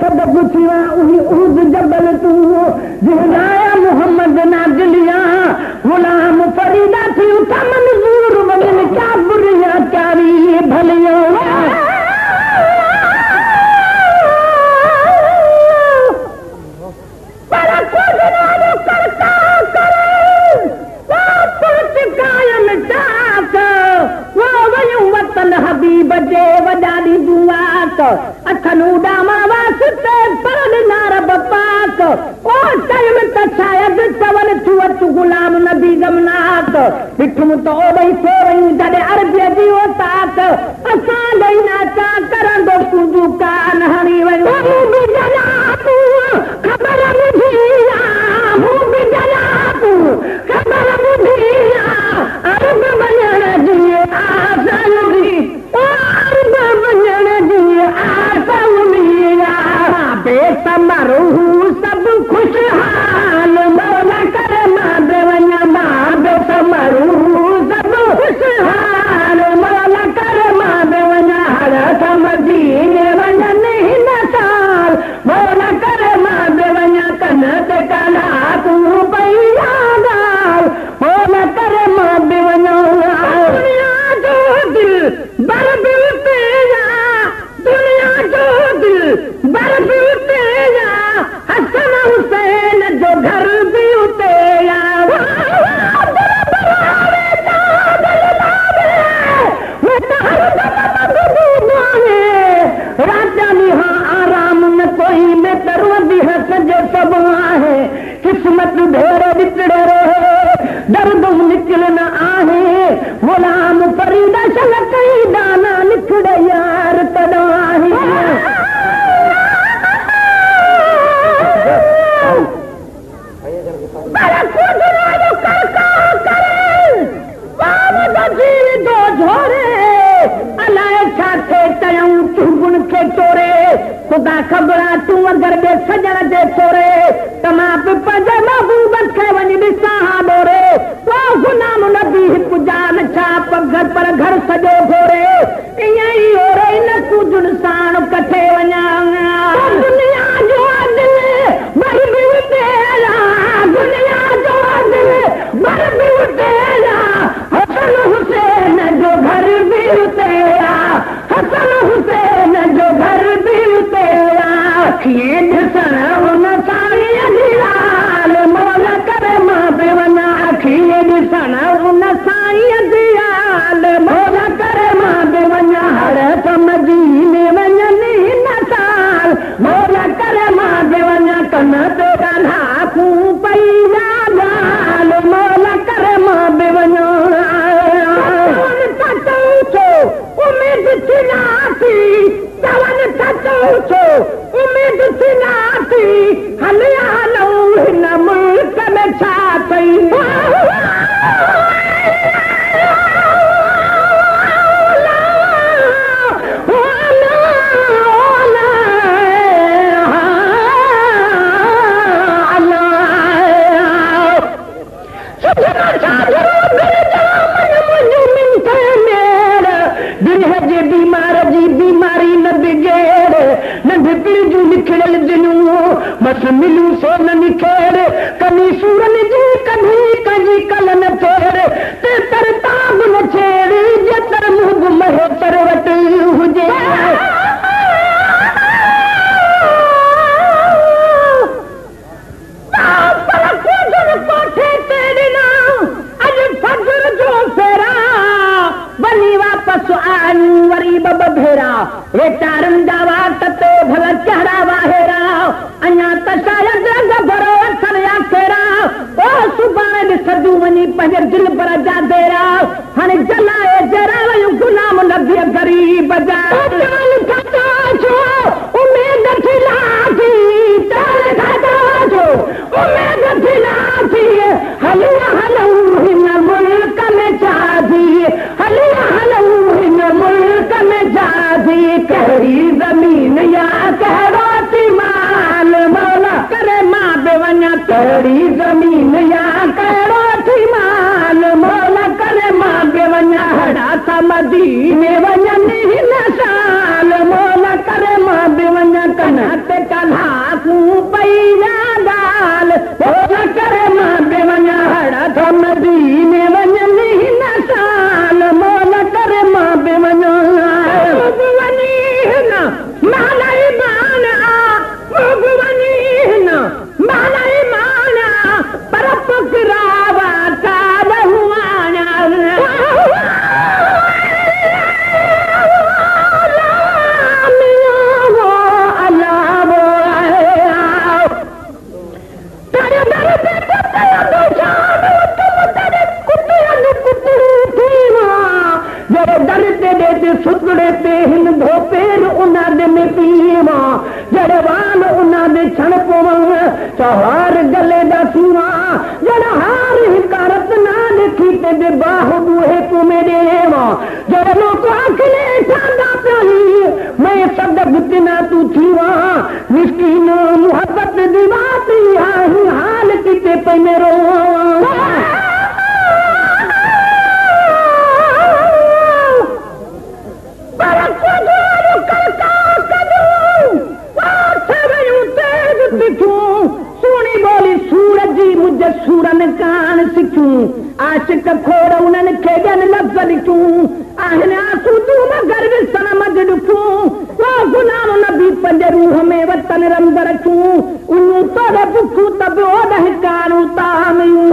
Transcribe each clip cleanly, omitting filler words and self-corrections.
सद पुछिया उही उहद जबल तू जिहराया मोहम्मद नाजलिया गुलाम फरीदा थी उठा मंजूर वगन क्या बुरिया चारी भलियो पर कुछ ना करता करे वापस कायम चाक वो वयूं वतन हबीब जे वडाली दुआ अखनू डामा वास्ते परल नारब पाक ओ टाइम त शायद चवन थुअत गुलाम नबी गमनाक बिठम तो ओडई सोई जडे अरबी जी ओ ताक असा दई नाचा करंदो कुंजू कान हणी वयो भी जना तू खबर मुझिया भी जना तू खबर मुझिया अरब बनण जी आसलगी ओ अरब बनण जी बेसमरू सब खुशहाल मौला कर माधवन्या बेसमरू सब खुशहाल मौला कर माधवन्या हर समझीने वजन न साल मौला कर माधवन्या कनत कला तू पैया गाल मौला कर माधवन्या दुनिया जो दिल बर दिल तेरा दुनिया जो दिल बर दिल तेरा हसन हुसैन जो घर भी उतेरा राजा निहा आराम न कोई में दरवदी है सजो सब आहे किस्मत ढेर बिछड़े रहे दर्द निकल न आहे गुलाम फरीदा सल कई दाना निकड़े यार तदा खुदा खबरा तू अगर बे सजण जे छोरे तमा पंज महबूब खे वञी ॾिसां डोरे वो गुलाम नबी हिकु जान छा पग पर घर सॼो घोरे ईअं ई ओरे न कुझु साण कठे वञा दुनिया जो दिल बर बि तेरा दुनिया जो दिल बर बि तेरा हसन हुसैन जो घर बि तेरा हसन हुसैन जो घर बि तेरा अखिए ॾिसण हुन साईं जी लाल मौला करे मां पे वञा अखिए ॾिसण हुन साईं जी लाल मौला करे मां पे वञा हर समझी में वञनि हिन साल मौला करे मां पे वञा कन ते ॻाल्हा खूं पई ॻाल्हि मौला करे मां पे वञा उम्मीद थी नासी चवन सचो उम्मीद थी नासी हलिया हलूं हिन मुल्क में छा कई बीमार जी बीमारी न बिगेड़ न भिपड़ी जूं निखड़ल दिनूं बस मिलूं सो न निखेड़ कनी सूरन जी कभी कजी कल न फेड़ ते तर ताब न छेड़ जतर मुंह महे तर वट हुजे वरी बब भेरा वेचारनि जा वाट ते भल चेहरा वाहेरा अञा त शायद भरो अथर या फेरा ओ सुभाणे ॾिसजूं वञी पंहिंजे दिल पर जा देरा हाणे जलाए जरा वयूं गुलाम नबी गरीब जा उमेद थी लाथी उमेद थी लाथी हलिया हलूं हिन मुल्क में छाजी हलिया हलूं हिन मुल्क में छाजी कहिड़ी ज़मीन या कहिड़ो माल मौला करे मां बि वञा कहिड़ी ज़मीन या कहिड़ो माल मौला करे मां बि वञा हड़ा त मदीने वञनि हिन साल मौला करे मां बि वञा कन ते मदीने वञनी न साल मोल करे मां बि वञो वञी न मालाई माना वञी न मालाई माना पर पुकरावा काल हुआना सुकड़े ते हिन धोपेर उन्हां में पीवा जड़ वाल उन्हां छण पवंग चहार गले दा सीवा जड़ हार हिकारत ना लिखी ते बाह बूहे को मेरे जड़ लोग आखिले ठांदा प्याली मैं शब्द बुतना तू थीवा मिस्कीन मुहब्बत दीवाती हाल किते पे मेरो सोनी बोली सूरज जी मुझे सूरन कान सिखूं आशिक खोड़ उन्हनि खेॾनि लफ़्ज़ लिखूं आहिनि आंसू तूं मगर विसण मज ॾुखूं वो गुलाम नबी पंज रूह में वतन रंग रखूं उन्हूं तोड़ बुखूं त ॿियो ॾह कानूं तामियूं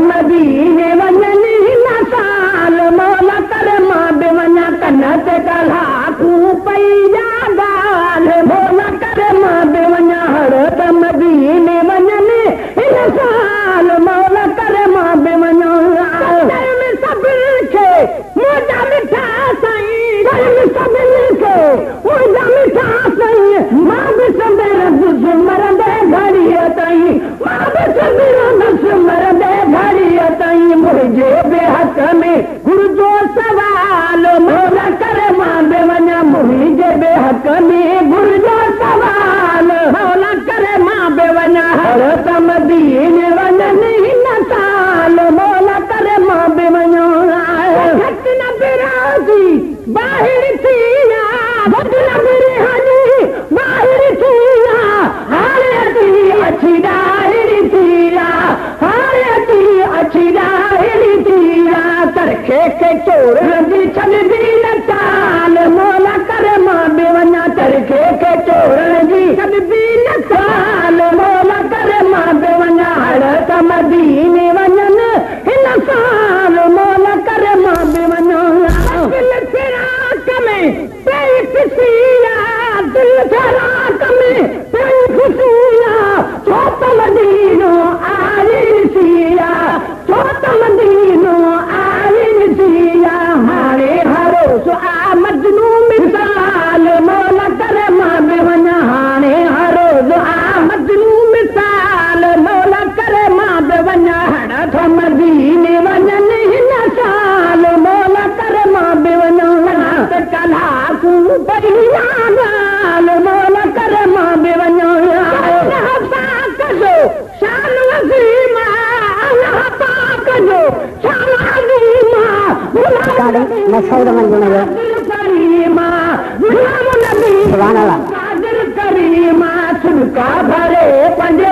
मदीने वञनी न साल मोल करे मां बि वञा कन ते कलाकूं पई ॻाल्हि मोल करे मां बि वञा हर त मदीने वञनी हिन साल मोल करे मां बि वञा में सभिनी खे मुंहिंजा मिठा साईं सभिनी खे मुंहिंजा मिठा साईं मां बि संदसि मरंदे घड़ीअ ताईं मां बि संदसि मरंदे मुझे बेहक में गुरु जो सवाल मोल करे मां बि वञा मुझे बेहक में गुरु जो सवाल मोल करे मां बि वञा हर त मदीने वञनी न साल मोल करे मां बि वञो घट न बिराजी बाहिर थी घट न बिरहानी बाहिर थी हाणे अची अची ॾाहिर थी हाणे अची अची तरखे के चोर जी छॾी न चाल मोल करे मां बि वञा तरखे के चोर जी छॾी न चाल मोल करे मां बि वञा हर त मदीने वञनि हिन साल मोल करे मां बि वञा दिल फिराक में पई खुशिया दिल फिराक में पई खुशिया छो त मदीनो आई सिया छो त मदीनो हाणे हरो आ मजनू मिसाल मोल करे मां बि वञा हाणे हरो आ मजनू मिसाल मोल करे मां बि वञा हण त मदीने वञनि हिन साल मोल करे मां बि वञा त कलाकूं पई ॻाल्हि मोल करे मां बि वञा पाक जो शान वज़ीमा पाक जो शान वज़ीमा मशहूर मंज़ूर करीमा सुभान अल्लाह करीमा छुड़का भरे पंजे